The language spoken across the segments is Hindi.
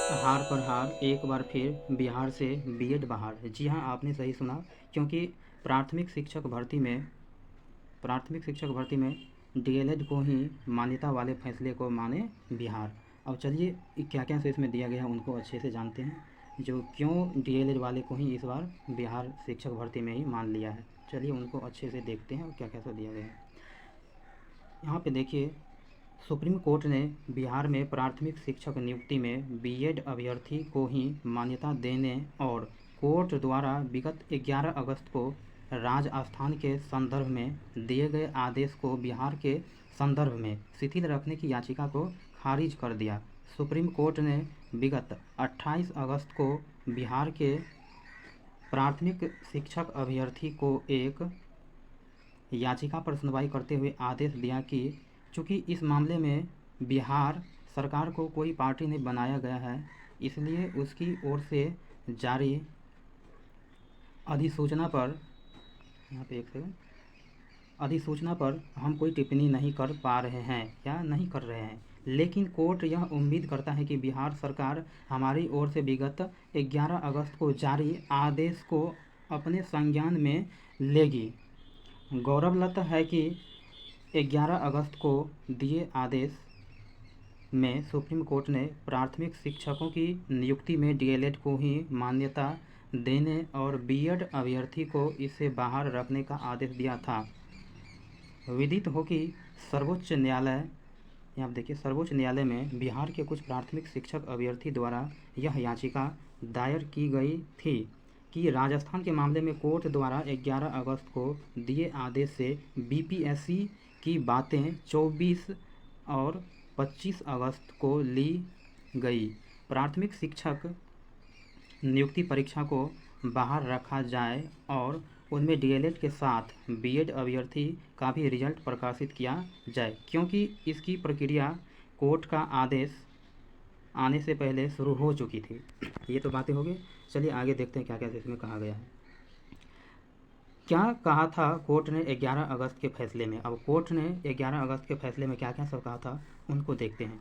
हार पर हार, एक बार फिर बिहार से बीएड बाहर। जी हाँ, आपने सही सुना, क्योंकि प्राथमिक शिक्षक भर्ती में प्राथमिक शिक्षक भर्ती में डीएलएड को ही मान्यता वाले फैसले को माने बिहार। अब चलिए क्या क्या से इसमें दिया गया है उनको अच्छे से जानते हैं, जो क्यों डीएलएड वाले को ही इस बार बिहार शिक्षक भर्ती में ही मान लिया है। चलिए उनको अच्छे से देखते हैं और क्या क्या से दिया गया है। यहाँ पे देखिए, सुप्रीम कोर्ट ने बिहार में प्राथमिक शिक्षक नियुक्ति में बीएड अभ्यर्थी को ही मान्यता देने और कोर्ट द्वारा विगत 11 अगस्त को राजस्थान के संदर्भ में दिए गए आदेश को बिहार के संदर्भ में शिथिल रखने की याचिका को खारिज कर दिया। सुप्रीम कोर्ट ने विगत 28 अगस्त को बिहार के प्राथमिक शिक्षक अभ्यर्थी को एक याचिका पर सुनवाई करते हुए आदेश दिया कि चूँकि इस मामले में बिहार सरकार को कोई पार्टी नहीं बनाया गया है, इसलिए उसकी ओर से जारी अधिसूचना पर यहाँ पे एक सेकंड अधिसूचना पर हम कोई टिप्पणी नहीं कर पा रहे हैं या नहीं कर रहे हैं, लेकिन कोर्ट यह उम्मीद करता है कि बिहार सरकार हमारी ओर से विगत 11 अगस्त को जारी आदेश को अपने संज्ञान में लेगी। गौरतलब है कि 11 अगस्त को दिए आदेश में सुप्रीम कोर्ट ने प्राथमिक शिक्षकों की नियुक्ति में डीएलएड को ही मान्यता देने और बीएड अभ्यर्थी को इससे बाहर रखने का आदेश दिया था। विदित हो कि सर्वोच्च न्यायालय, यहाँ देखिए, सर्वोच्च न्यायालय में बिहार के कुछ प्राथमिक शिक्षक अभ्यर्थी द्वारा यह याचिका दायर की गई थी कि राजस्थान के मामले में कोर्ट द्वारा 11 अगस्त को दिए आदेश से बीपीएससी की बातें 24 और 25 अगस्त को ली गई। प्राथमिक शिक्षक नियुक्ति परीक्षा को बाहर रखा जाए और उनमें डीएलएड के साथ बीएड अभ्यर्थी का भी रिजल्ट प्रकाशित किया जाए, क्योंकि इसकी प्रक्रिया कोर्ट का आदेश आने से पहले शुरू हो चुकी थी। ये तो बातें हो गई। चलिए आगे देखते हैं क्या क्या इसमें कहा गया है। क्या कहा था कोर्ट ने 11 अगस्त के फैसले में। अब कोर्ट ने 11 अगस्त के फैसले में क्या क्या सब कहा था उनको देखते हैं।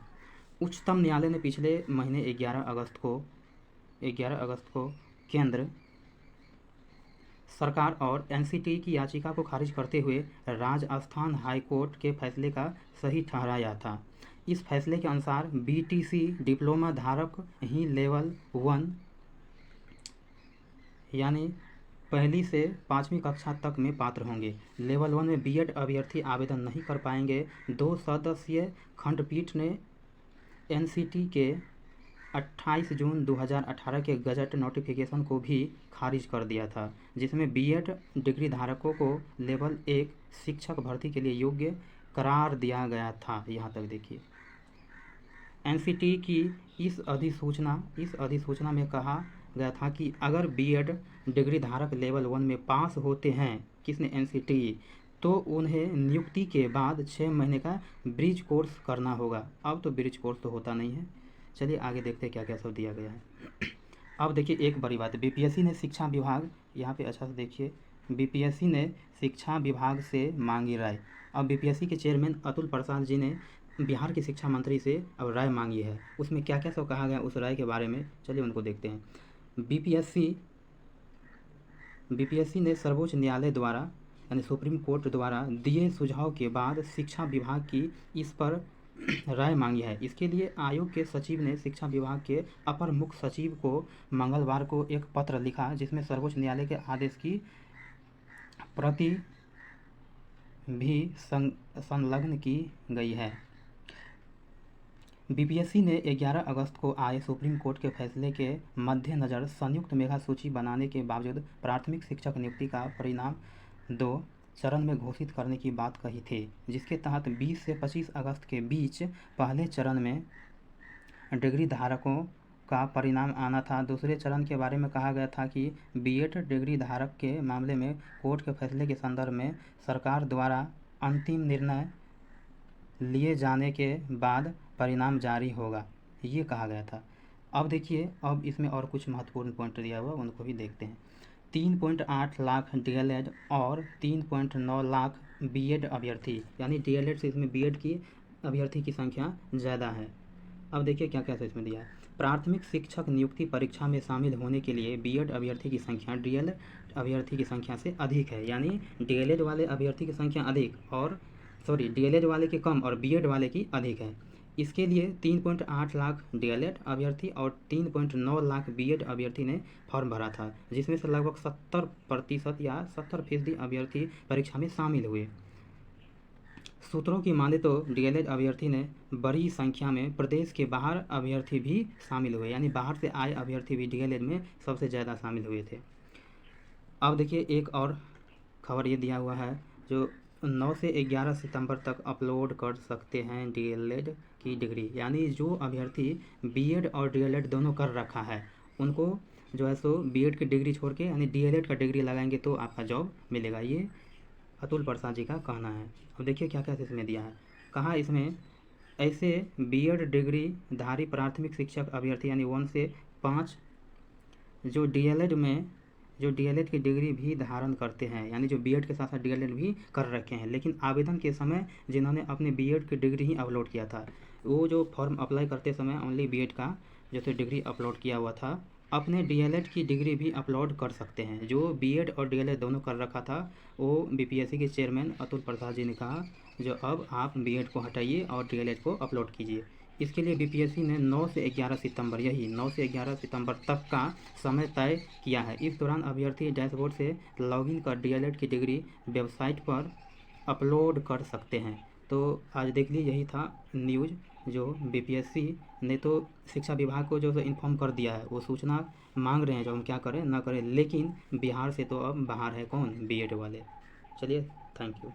उच्चतम न्यायालय ने पिछले महीने 11 अगस्त को केंद्र सरकार और एनसीटी की याचिका को खारिज करते हुए राजस्थान हाई कोर्ट के फैसले का सही ठहराया था। इस फैसले के अनुसार बीटीसी डिप्लोमा धारक ही लेवल 1 यानी पहली से 5वीं कक्षा तक में पात्र होंगे। लेवल 1 में बीएड अभ्यर्थी आवेदन नहीं कर पाएंगे। 2 सदस्यीय खंडपीठ ने एनसीटी के 28 जून 2018 के गजट नोटिफिकेशन को भी खारिज कर दिया था, जिसमें बीएड डिग्री धारकों को लेवल 1 शिक्षक भर्ती के लिए योग्य करार दिया गया था। यहाँ तक देखिए, एनसीटी की इस अधिसूचना में कहा गया था कि अगर बीएड डिग्री धारक लेवल 1 में पास होते हैं, किसने, एनसीटी, तो उन्हें नियुक्ति के बाद 6 महीने का ब्रिज कोर्स करना होगा। अब तो ब्रिज कोर्स तो होता नहीं है। चलिए आगे देखते हैं क्या क्या सब दिया गया है। अब देखिए एक बड़ी बात, बीपीएससी ने शिक्षा विभाग, यहाँ पे अच्छा से देखिए, बीपीएससी ने शिक्षा विभाग से मांगी राय। अब बीपीएससी के चेयरमैन अतुल प्रसाद जी ने बिहार के शिक्षा मंत्री से अब राय मांगी है। उसमें क्या क्या सब कहा गया उस राय के बारे में, चलिए उनको देखते हैं। बीपीएससी ने सर्वोच्च न्यायालय द्वारा यानी सुप्रीम कोर्ट द्वारा दिए सुझाव के बाद शिक्षा विभाग की इस पर राय मांगी है। इसके लिए आयोग के सचिव ने शिक्षा विभाग के अपर मुख्य सचिव को मंगलवार को एक पत्र लिखा, जिसमें सर्वोच्च न्यायालय के आदेश की प्रति भी संलग्न की गई है। बीपीएससी ने 11 अगस्त को आए सुप्रीम कोर्ट के फैसले के मद्देनज़र संयुक्त मेधा सूची बनाने के बावजूद प्राथमिक शिक्षक नियुक्ति का परिणाम 2 चरण में घोषित करने की बात कही थी, जिसके तहत 20 से 25 अगस्त के बीच पहले चरण में डिग्री धारकों का परिणाम आना था। दूसरे चरण के बारे में कहा गया था कि बीएड डिग्री धारक के मामले में कोर्ट के फैसले के संदर्भ में सरकार द्वारा अंतिम निर्णय लिए जाने के बाद परिणाम जारी होगा, ये कहा गया था। अब देखिए, अब इसमें और कुछ महत्वपूर्ण पॉइंट दिया हुआ उनको भी देखते हैं। 3.8 लाख डीएलएड और 3.9 लाख बीएड अभ्यर्थी, यानी डीएलएड से इसमें बीएड की अभ्यर्थी की संख्या ज़्यादा है। अब देखिए क्या क्या इसमें दिया है। प्राथमिक शिक्षक नियुक्ति परीक्षा में शामिल होने के लिए बीएड अभ्यर्थी की संख्या डीएलएड अभ्यर्थी की संख्या से अधिक है, यानी डीएलएड वाले अभ्यर्थी की संख्या अधिक और डीएलएड वाले की कम और बीएड वाले की अधिक है। इसके लिए 3.8 लाख डीएलएड अभ्यर्थी और 3.9 लाख बीएड अभ्यर्थी ने फॉर्म भरा था, जिसमें से लगभग 70% या 70% अभ्यर्थी परीक्षा में शामिल हुए। सूत्रों की माने तो डीएलएड अभ्यर्थी ने बड़ी संख्या में प्रदेश के बाहर अभ्यर्थी भी शामिल हुए, यानी बाहर से आए अभ्यर्थी भी डीएलएड में सबसे ज़्यादा शामिल हुए थे। अब देखिए एक और खबर ये दिया हुआ है, जो 9 से 11 सितंबर तक अपलोड कर सकते हैं डीएलएड की डिग्री, यानी जो अभ्यर्थी बीएड और डीएलएड दोनों कर रखा है उनको जो है सो बीएड की डिग्री छोड़ के यानी डीएलएड का डिग्री लगाएंगे तो आपका जॉब मिलेगा, ये अतुल प्रसाद जी का कहना है। अब देखिए क्या क्या इसमें दिया है। कहा इसमें ऐसे बीएड डिग्री धारी प्राथमिक शिक्षक अभ्यर्थी यानी 1 से 5 जो डीएलएड की डिग्री भी धारण करते हैं, यानी जो बीएड के साथ साथ डीएलएड भी कर रखे हैं, लेकिन आवेदन के समय जिन्होंने अपने बीएड की डिग्री ही अपलोड किया था, वो जो फॉर्म अप्लाई करते समय ओनली बीएड का जो तो डिग्री अपलोड किया हुआ था, अपने डीएलएड की डिग्री भी अपलोड कर सकते हैं। जो बीएड और डीएलएड दोनों कर रखा था वो बीपीएससी के चेयरमैन अतुल प्रसाद जी ने कहा जो अब आप बीएड को हटाइए और डीएलएड को अपलोड कीजिए। इसके लिए बीपीएससी ने 9 से 11 सितंबर यही 9 से 11 सितंबर तक का समय तय किया है। इस दौरान अभ्यर्थी डैशबोर्ड से लॉगिन कर डीएलएड की डिग्री वेबसाइट पर अपलोड कर सकते हैं। तो आज देख लीजिए यही था न्यूज़, जो बीपीएससी ने तो शिक्षा विभाग को जो इन्फॉर्म कर दिया है, वो सूचना मांग रहे हैं जो हम क्या करें ना करें, लेकिन बिहार से तो अब बाहर है कौन, बीएड वाले। चलिए, थैंक यू।